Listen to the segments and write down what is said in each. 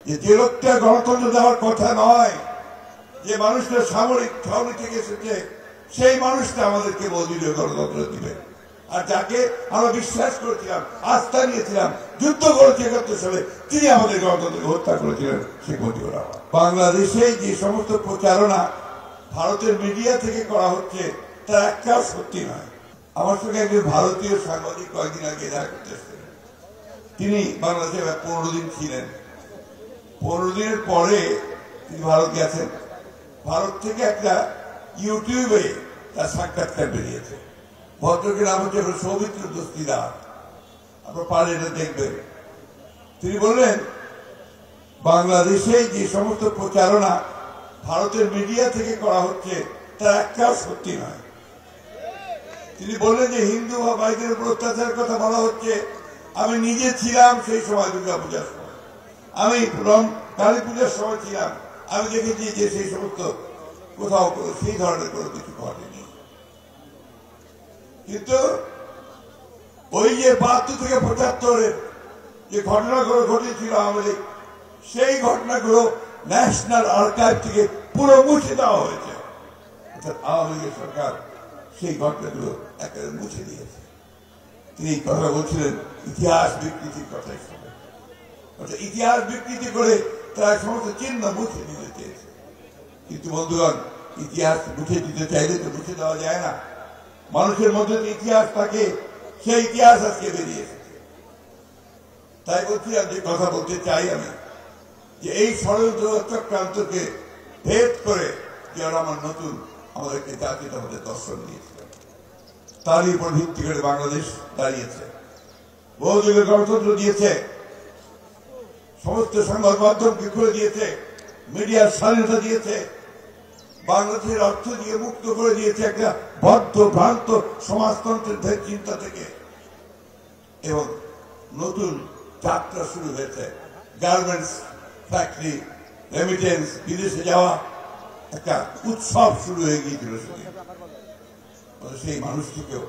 যে লোকটা গণতন্ত্র দেওয়ার কথা নয়, যে মানুষটা সামরিক ছাউনি থেকে এসেছে, সেই মানুষটা আমাদেরকে বলছিল গণতন্ত্র দিবে। আর যাকে আমরা বিশ্বাস করেছিলাম, আস্থা নিয়েছিলাম, যুদ্ধ করেছি ৭১ সালে, তিনি আমাদের গণতন্ত্রকে হত্যা করেছিলেন শেখ মুজিবুর রহমান। বাংলাদেশে যে সমস্ত প্রচারণা ভারতের মিডিয়া থেকে করা হচ্ছে তার একটাও সত্যি নয়। আমার সঙ্গে একজন ভারতীয় সাংবাদিক কয়েকদিন আগে দেখা করতে এসেছিলেন। তিনি বাংলাদেশে ১৫ দিন ছিলেন। ১৫ দিনের পরে তিনি ভারত গেছেন। ভারত থেকে একটা ইউটিউবে তার সাক্ষাৎকার বেরিয়েছে। ভদ্রকের নাম হচ্ছে সৌমিত্র দস্তিদার, আপনার পারে এটা দেখবেন। তিনি বললেন বাংলাদেশে যে সমস্ত প্রচারণা ভারতের মিডিয়া থেকে করা হচ্ছে তার একটাও সত্যি নয়। তিনি বললেন যে হিন্দু বা ভাইদের উপর অত্যাচারের কথা বলা হচ্ছে। আমি নিজে ছিলাম সেই সময়, দুর্গা পূজার সময়, আমি কালী পূজার সময় ছিলাম। আমি দেখেছি যে সেই সমস্ত কোথাও সেই ধরনের কোনো কিছু ঘটেনি। কিন্তু ওই যে ৭২ থেকে ৭৫ যে ঘটনাগুলো ঘটেছিল আমাদের, সেই ঘটনাগুলো ন্যাশনাল আর্কাইভ থেকে পুরো মুছে দেওয়া হয়েছে। অর্থাৎ আওয়ামী লীগের সরকার সেই ঘটনাগুলো একেবারে মুছে দিয়েছে। তিনি কথা বলছিলেন ইতিহাস বিকৃতির কথাই শুনে। অর্থাৎ ইতিহাস বিকৃতি করে তারা সমস্ত চিহ্ন মুছে দিতে চেয়েছে। কিন্তু বন্ধুগণ, ইতিহাস মুছে দিতে চাইলে তো মুছে দেওয়া যায় না। মানুষের মধ্যে যে ইতিহাস থাকে, সেই ইতিহাস আজকে বেরিয়ে এসেছে। তাই বলছি, আর যে কথা বলতে চাই আমি, যে এই ষড়যন্ত্র চক্রান্তকে ভেদ করে যারা আমার নতুন আমাদেরকে জাতীয়তাবাদের দর্শন দিয়েছিল, তারই উপর ভিত্তি করে বাংলাদেশ দাঁড়িয়েছে। বহুযুগের গণতন্ত্র দিয়েছে, সমস্ত সংবাদ মাধ্যমকে খুলে দিয়েছে, মিডিয়ার স্বাধীনতা দিয়েছে, বাংলাদেশের অর্থ দিয়ে মুক্ত করে দিয়েছে একটা বদ্ধ ভ্রান্ত সমাজতন্ত্রের চিন্তা থেকে। এবং নতুন যাত্রা শুরু হয়েছে। গার্মেন্টস ফ্যাক্টরি, রেমিটেন্স, বিদেশে যাওয়া একটা উৎসব শুরু হয়ে গিয়েছিল সেদিন। সেই মানুষটিকেও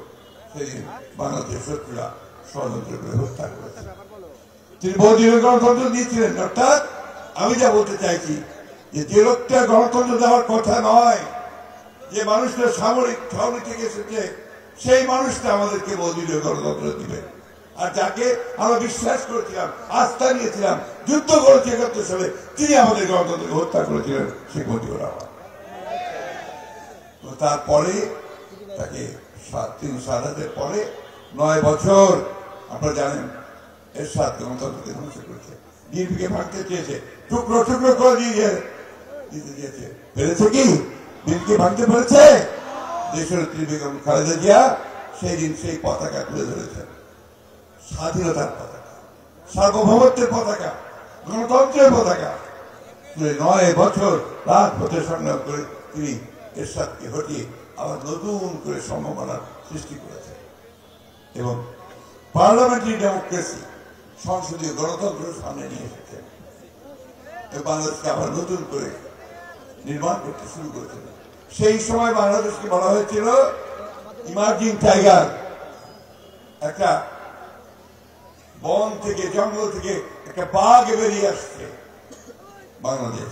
সেদিন বাংলাদেশের শত্রুরা ষড়যন্ত্র করে হত্যা করেছে। তিনি বহুদিনের গণতন্ত্র দিয়েছিলেন। অর্থাৎ আমি যা বলতে চাইছি, যে লোকটা গণতন্ত্র দেওয়ার কথা নয়, যে মানুষটা সামরিক ছাউনি থেকে এসেছে, সেই মানুষটা আমাদেরকে বলছিল গণতন্ত্র দিবে। আর যাকে আমরা বিশ্বাস করেছিলাম, আস্থা নিয়েছিলাম, যুদ্ধ করেছি ৭১ সালে, তিনি আমাদের গণতন্ত্রকে হত্যা করেছিলেন শেখ মুজিবুর রহমান। তারপরে তাকে তিনি শাহাদাতের পরে ৯ বছর আপনারা জানেন এরশাদ গণতন্ত্রকে ধ্বংস করেছে। বিএনপিকে ভাঙতে চেয়েছে, টুকরো টুকরো করে দিতে দিয়েছে। পেরেছে কি? বিএনপিকে ভাঙতে পেরেছে? দেশনেত্রী বেগম খালেদা জিয়া সেই দিন সেই পতাকা তুলে ধরেছেন, স্বাধীনতার পতাকা, সার্বভৌমত্বের পতাকা, গণতন্ত্রের পতাকা। ৯ বছর রাজপথে সংগ্রাম করে তিনি এরশাদকে হটিয়ে আবার নতুন করে সম্ভাবনার সৃষ্টি করেছে। এবং পার্লামেন্টারি ডেমোক্রেসি, সংসদীয় গণতন্ত্র সামনে নিয়ে এসেছে। বাংলাদেশকে আবার নতুন করে নির্মাণ করতে শুরু করেছিল। সেই সময় বাংলাদেশকে বলা হয়েছিল ইমার্জিং টাইগার, একটা বন থেকে, জঙ্গল থেকে একটা বাঘ বেরিয়ে আসছে বাংলাদেশ।